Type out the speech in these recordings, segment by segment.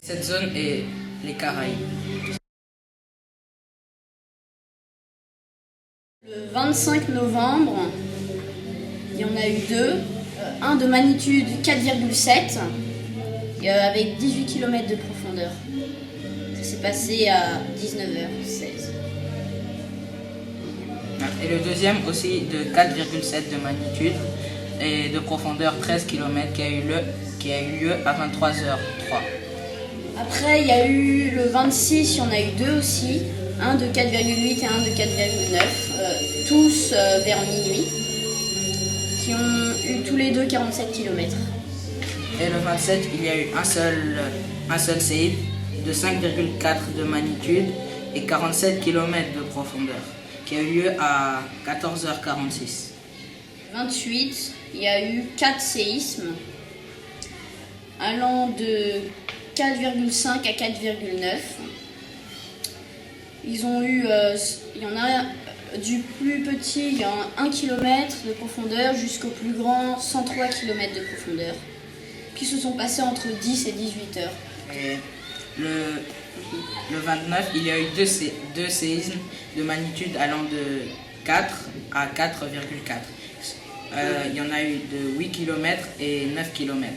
Cette zone est les Caraïbes. Le 25 novembre, il y en a eu deux. Un de magnitude 4,7 avec 18 km de profondeur. Ça s'est passé à 19h16. Et le deuxième aussi de 4,7 de magnitude et de profondeur 13 km qui a eu lieu à 23h03. Après, il y a eu le 26, il y en a eu deux aussi. Un de 4,8 et un de 4,9, tous vers minuit, qui ont eu tous les deux 47 km. Et le 27, il y a eu un seul séisme de 5,4 de magnitude et 47 km de profondeur, qui a eu lieu à 14h46. Le 28, il y a eu 4 séismes, allant de 4,5 à 4,9. Il y en a du plus petit, il y a 1 km de profondeur, jusqu'au plus grand, 103 km de profondeur, qui se sont passés entre 10 et 18 heures. Et le 29, il y a eu deux séismes de magnitude allant de 4 à 4,4. Il y en a eu de 8 km et 9 km,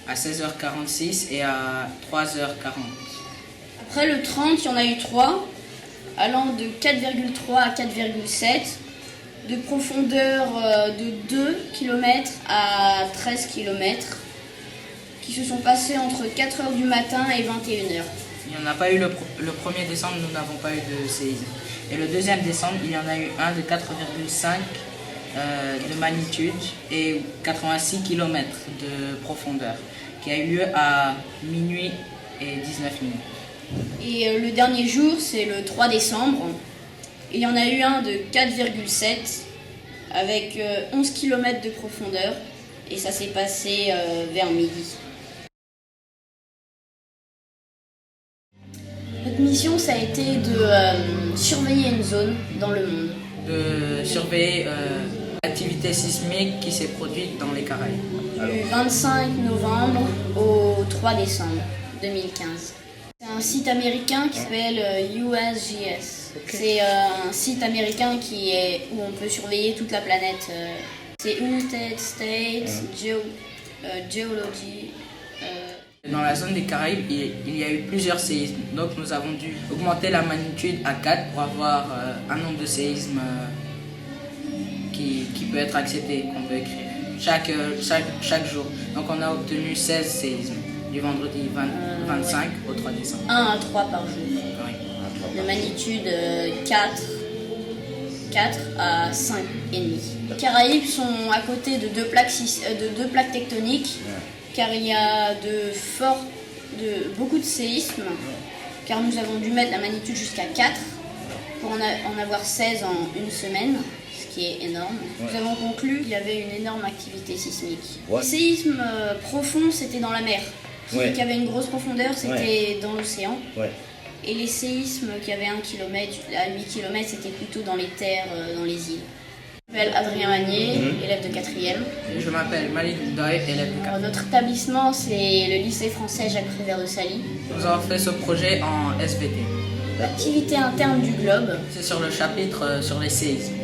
à 16h46 et à 3h40. Après le 30, il y en a eu 3, allant de 4,3 à 4,7, de profondeur de 2 km à 13 km, qui se sont passés entre 4h du matin et 21h. Il n'y en a pas eu le 1er décembre, nous n'avons pas eu de séisme. Et le 2e décembre, il y en a eu un de 4,5 de magnitude et 86 km de profondeur, qui a eu lieu à minuit et 19 minutes. Et le dernier jour, c'est le 3 décembre. Et il y en a eu un de 4,7 avec 11 km de profondeur. Et ça s'est passé vers midi. Notre mission, ça a été de surveiller une zone dans le monde. De surveiller l'activité sismique qui s'est produite dans les Caraïbes. Du 25 novembre au 3 décembre 2015. C'est un site américain qui s'appelle USGS. Okay. C'est un site américain où on peut surveiller toute la planète. C'est United States Geology. Dans la zone des Caraïbes, il y a eu plusieurs séismes. Donc nous avons dû augmenter la magnitude à 4 pour avoir un nombre de séismes qui peut être accepté, qu'on peut écrire chaque jour. Donc on a obtenu 16 séismes du vendredi 25 au 3 décembre. 1 à 3 par jour. Oui. De magnitude 4 à 5 et demi. Les Caraïbes sont à côté de deux plaques tectoniques, car il y a beaucoup de séismes, car nous avons dû mettre la magnitude jusqu'à 4 pour en avoir 16 en une semaine, ce qui est énorme. Nous avons conclu qu'il y avait une énorme activité sismique. Les séismes profonds, c'était dans la mer. Celui qui avait une grosse profondeur, c'était dans l'océan. Et les séismes qui avaient 1 km à 8 km, c'était plutôt dans les terres, dans les îles. Je m'appelle Adrien Magnier, élève de 4e. Je m'appelle Malik Doy, élève de 4e. Notre établissement, c'est le lycée français Jacques Prévert de Sally. Nous avons fait ce projet en SVT. L'activité interne du globe. C'est sur le chapitre sur les séismes.